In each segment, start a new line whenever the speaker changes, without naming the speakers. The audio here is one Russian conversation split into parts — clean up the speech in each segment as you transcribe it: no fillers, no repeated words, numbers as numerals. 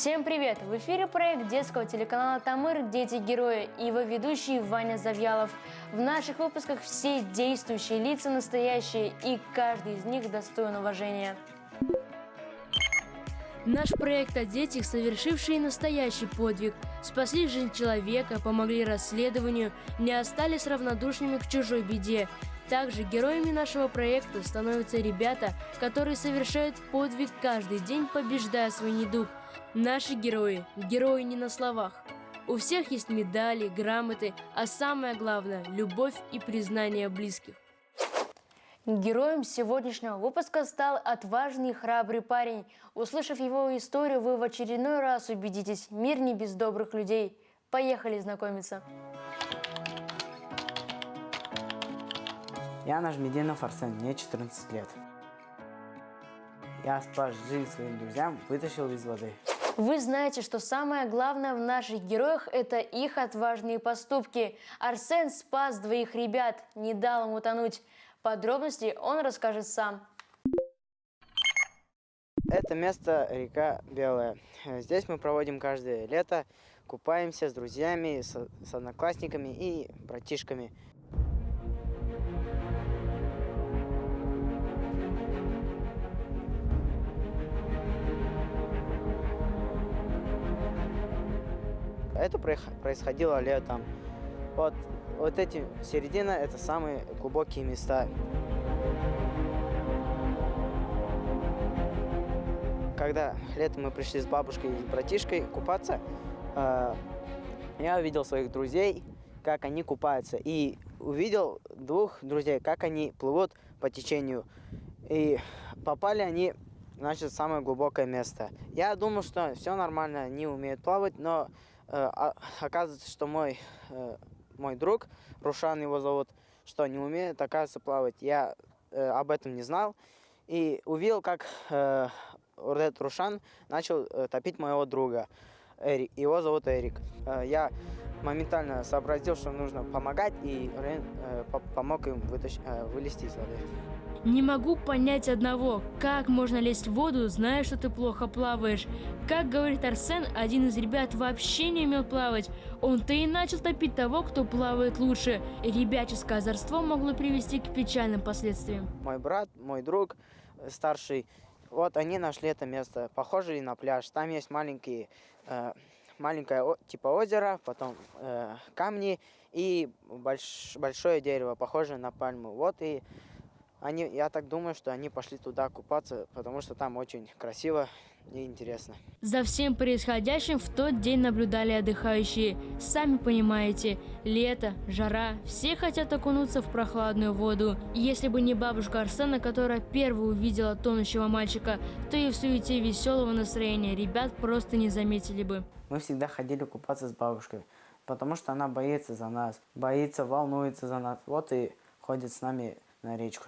Всем привет! В эфире проект детского телеканала «Тамыр. Дети-герои» и его ведущий Ваня Завьялов. В наших выпусках все действующие лица настоящие, и каждый из них достоин уважения. Наш проект о детях, совершившие настоящий подвиг, спасли жизнь человека, помогли расследованию, не остались равнодушными к чужой беде. Также героями нашего проекта становятся ребята, которые совершают подвиг каждый день, побеждая свой недуг. Наши герои не на словах. У всех есть медали, грамоты, а самое главное – любовь и признание близких. Героем сегодняшнего выпуска стал отважный и храбрый парень. Услышав его историю, вы в очередной раз убедитесь – мир не без добрых людей. Поехали знакомиться.
Я Нажмединов Арсен, мне 14 лет. Я спас жизнь своим друзьям, вытащил из воды.
Вы знаете, что самое главное в наших героях – это их отважные поступки. Арсен спас двоих ребят, не дал им утонуть. Подробности он расскажет сам.
Это место река Белая. Здесь мы проводим каждое лето, купаемся с друзьями, с одноклассниками и братишками. Это происходило летом. Вот эти середина – это самые глубокие места. Когда летом мы пришли с бабушкой и с братишкой купаться, я увидел своих друзей, как они купаются, и увидел двух друзей, как они плывут по течению. И попали они, значит, в самое глубокое место. Я думал, что все нормально, они умеют плавать, но оказывается, что мой друг, Рушан его зовут, что не умеет, оказывается, плавать. Я об этом не знал и увидел, как этот Рушан начал топить моего друга. Его зовут Эрик. Я моментально сообразил, что нужно помогать, и помог им вылезти из воды.
Не могу понять одного, как можно лезть в воду, зная, что ты плохо плаваешь. Как говорит Арсен, один из ребят вообще не умел плавать. Он-то и начал топить того, кто плавает лучше. Ребяческое озорство могло привести к печальным последствиям.
Мой брат, мой друг старший, вот они нашли это место, похоже на пляж. Там есть маленькое типа озеро, потом камни и большое дерево, похожее на пальму. Вот и я так думаю, что они пошли туда купаться, потому что там очень красиво и интересно.
За всем происходящим в тот день наблюдали отдыхающие. Сами понимаете, лето, жара, все хотят окунуться в прохладную воду. И если бы не бабушка Арсена, которая первой увидела тонущего мальчика, то и в суете веселого настроения ребят просто не заметили бы.
Мы всегда ходили купаться с бабушкой, потому что она боится за нас, волнуется за нас, вот и ходит с нами на речку.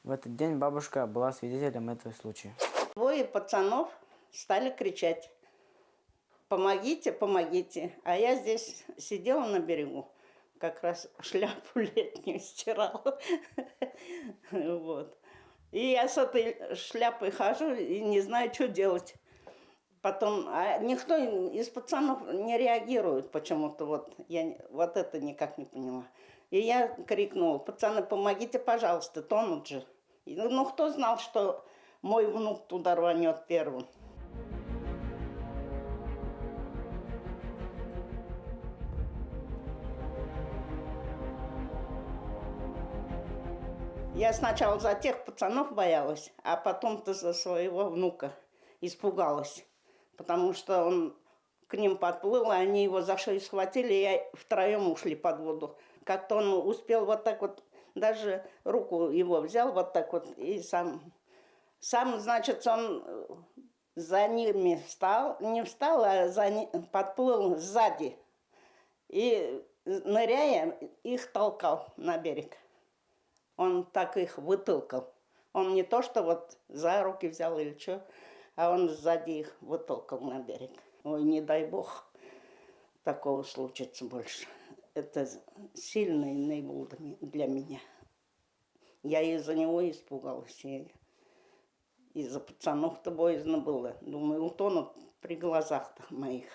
В этот день бабушка была свидетелем этого случая.
Двое пацанов стали кричать: «Помогите, помогите!» А я здесь сидела на берегу, как раз шляпу летнюю стирала. Вот. И я с этой шляпой хожу и не знаю, что делать. Потом, никто из пацанов не реагирует почему-то. Вот, я вот это никак не поняла. И я крикнула: «Пацаны, помогите, пожалуйста, тонут же». Ну, кто знал, что мой внук туда рванет первым? Я сначала за тех пацанов боялась, а потом-то за своего внука испугалась. Потому что он к ним подплыл, и они его за шею схватили, и втроем ушли под воду. Как-то он успел вот так вот, даже руку его взял вот так вот, и сам, значит, он за ними не встал, а подплыл сзади. И, ныряя, их толкал на берег. Он так их вытолкал. Он не то, что вот за руки взял или что, а он сзади их вытолкал на берег. Ой, не дай бог такого случится больше. Это сильный был для меня. Я из-за него испугалась. И из-за пацанов-то боязно было. Думаю, утонут при глазах моих.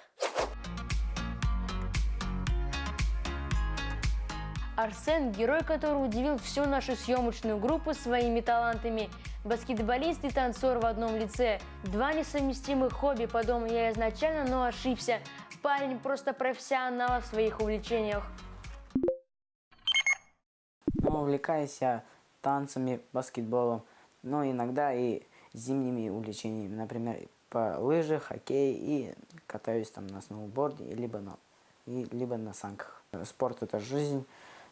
Арсен – герой, который удивил всю нашу съемочную группу своими талантами. Баскетболист и танцор в одном лице. Два несовместимых хобби, подумал я изначально, но ошибся. Парень просто профессионал в своих увлечениях.
Ну, увлекаюсь я танцами, баскетболом, но иногда и зимними увлечениями. Например, по лыжам, хоккей и катаюсь там на сноуборде, либо на санках. Спорт – это жизнь.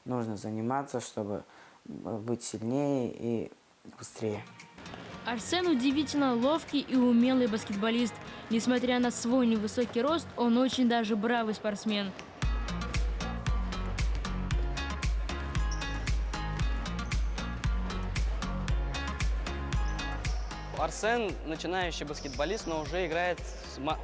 Нужно заниматься, чтобы быть сильнее и быстрее.
Арсен удивительно ловкий и умелый баскетболист. Несмотря на свой невысокий рост, он очень даже бравый спортсмен.
Арсен начинающий баскетболист, но уже играет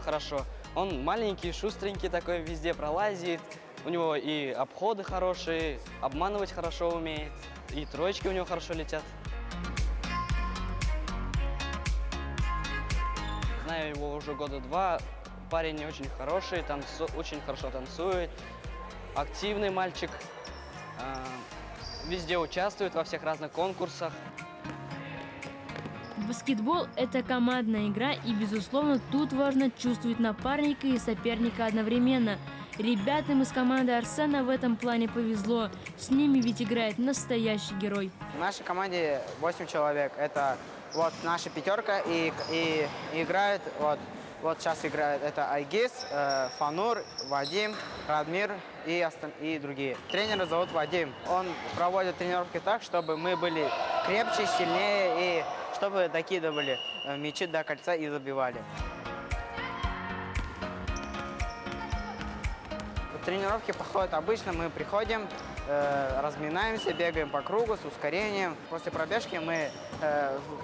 хорошо. Он маленький, шустренький такой, везде пролазит. У него и обходы хорошие, обманывать хорошо умеет, и троечки у него хорошо летят. Знаю его уже года два. Парень очень хороший, очень хорошо танцует, активный мальчик, везде участвует во всех разных конкурсах.
Баскетбол – это командная игра, и, безусловно, тут важно чувствовать напарника и соперника одновременно. Ребятам из команды Арсена в этом плане повезло. С ними ведь играет настоящий герой.
В нашей команде 8 человек. Это вот наша пятерка и играют, вот сейчас играют это Айгиз, Фанур, Вадим, Радмир и другие. Тренера зовут Вадим. Он проводит тренировки так, чтобы мы были крепче, сильнее и чтобы докидывали мячи до кольца и забивали. Тренировки проходят обычно, мы приходим, разминаемся, бегаем по кругу с ускорением. После пробежки мы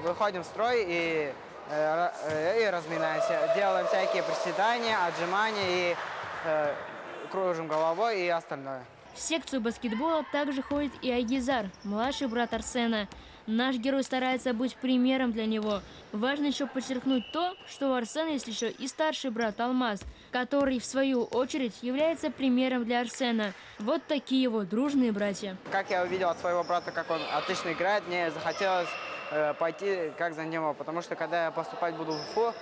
выходим в строй и разминаемся. Делаем всякие приседания, отжимания и кружим головой и остальное.
В секцию баскетбола также ходит и Айгизар, младший брат Арсена. Наш герой старается быть примером для него. Важно еще подчеркнуть то, что у Арсена есть еще и старший брат Алмаз, который, в свою очередь, является примером для Арсена. Вот такие вот дружные братья.
Как я увидел от своего брата, как он отлично играет, мне захотелось пойти как за него, потому что когда я поступать буду в Уфу,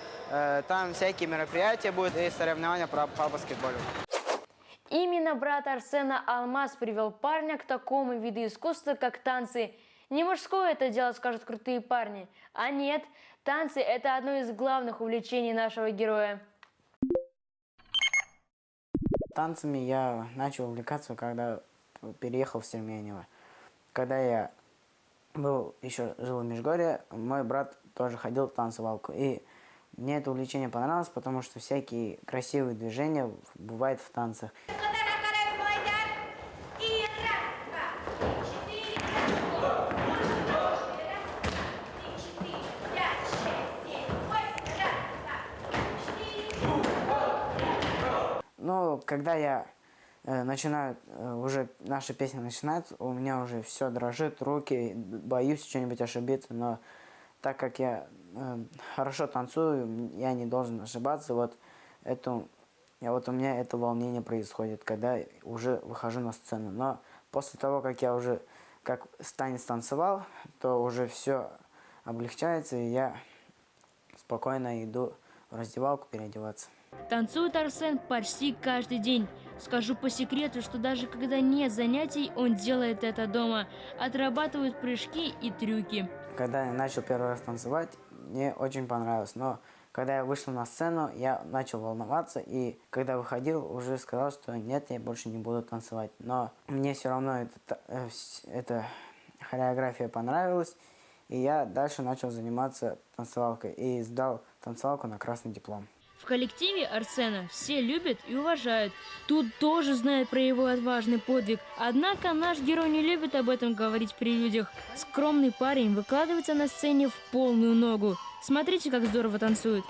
там всякие мероприятия будут и соревнования по баскетболу.
Именно брат Арсена Алмаз привел парня к такому виду искусства, как танцы. Не мужское это дело, скажут крутые парни. А нет, танцы – это одно из главных увлечений нашего героя.
Танцами я начал увлекаться, когда переехал в Серменево. Когда я жил в Межгорье, мой брат тоже ходил в танцевалку. И мне это увлечение понравилось, потому что всякие красивые движения бывают в танцах. Но когда я начинаю, уже наша песня начинается, у меня уже все дрожит, руки, боюсь что-нибудь ошибиться, но так как я хорошо танцую, я не должен ошибаться, вот у меня это волнение происходит, когда уже выхожу на сцену. Но после того, как я уже танец танцевал, то уже все облегчается, и я спокойно иду в раздевалку переодеваться.
Танцует Арсен почти каждый день. Скажу по секрету, что даже когда нет занятий, он делает это дома. Отрабатывает прыжки и трюки.
Когда я начал первый раз танцевать, мне очень понравилось. Но когда я вышел на сцену, я начал волноваться. И когда выходил, уже сказал, что нет, я больше не буду танцевать. Но мне все равно эта хореография понравилась. И я дальше начал заниматься танцевалкой. И сдал танцевалку на красный диплом.
В коллективе Арсена все любят и уважают. Тут тоже знают про его отважный подвиг. Однако наш герой не любит об этом говорить при людях. Скромный парень выкладывается на сцене в полную ногу. Смотрите, как здорово танцует.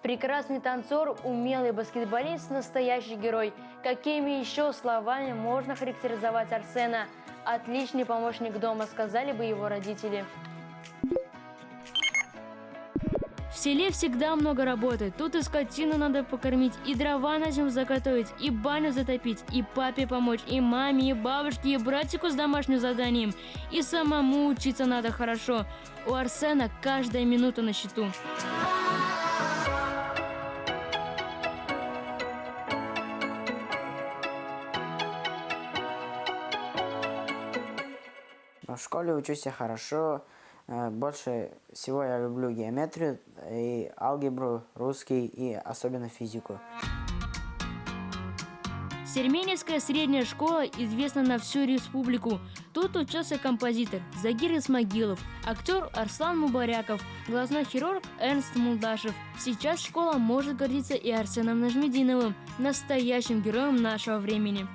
Прекрасный танцор, умелый баскетболист, настоящий герой. Какими еще словами можно характеризовать Арсена? Отличный помощник дома, сказали бы его родители. В селе всегда много работы. Тут и скотину надо покормить, и дрова на зиму заготовить, и баню затопить, и папе помочь, и маме, и бабушке, и братику с домашним заданием. И самому учиться надо хорошо. У Арсена каждая минута на счету.
В школе учусь я хорошо. Больше всего я люблю геометрию, и алгебру, русский и особенно физику.
Серменевская средняя школа известна на всю республику. Тут учился композитор Загир Исмагилов, актер Арслан Мубаряков, глазной хирург Эрнст Мулдашев. Сейчас школа может гордиться и Арсеном Нажмединовым, настоящим героем нашего времени.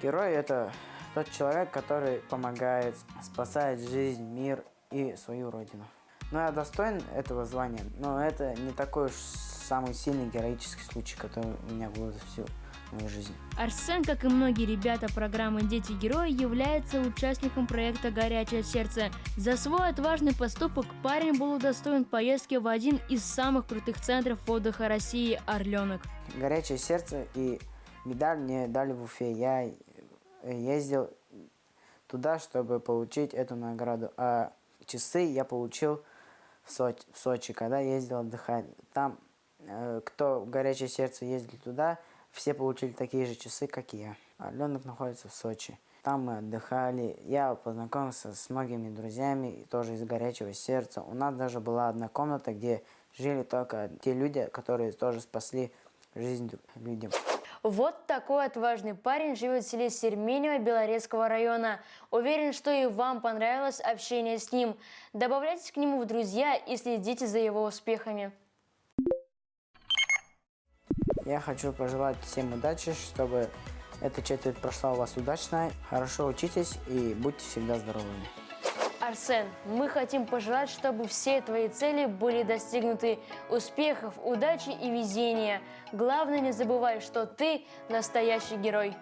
Герой – это тот человек, который помогает, спасает жизнь, мир и свою родину. Но я достоин этого звания, но это не такой уж самый сильный героический случай, который у меня был за всю мою жизнь.
Арсен, как и многие ребята программы «Дети-герои», является участником проекта «Горячее сердце». За свой отважный поступок парень был удостоен поездки в один из самых крутых центров отдыха России – «Орленок».
Горячее сердце и медаль мне дали в Уфе. Я ездил туда, чтобы получить эту награду, а часы я получил в Сочи, когда ездил отдыхать. Там, кто в «Горячее сердце» ездил туда, все получили такие же часы, как и я. Орленок находится в Сочи. Там мы отдыхали. Я познакомился с многими друзьями, тоже из «Горячего сердца». У нас даже была одна комната, где жили только те люди, которые тоже спасли жизнь людям.
Вот такой отважный парень живет в селе Серменево Белорецкого района. Уверен, что и вам понравилось общение с ним. Добавляйтесь к нему в друзья и следите за его успехами.
Я хочу пожелать всем удачи, чтобы эта четверть прошла у вас удачно. Хорошо учитесь и будьте всегда здоровыми.
Арсен, мы хотим пожелать, чтобы все твои цели были достигнуты. Успехов, удачи и везения. Главное, не забывай, что ты настоящий герой.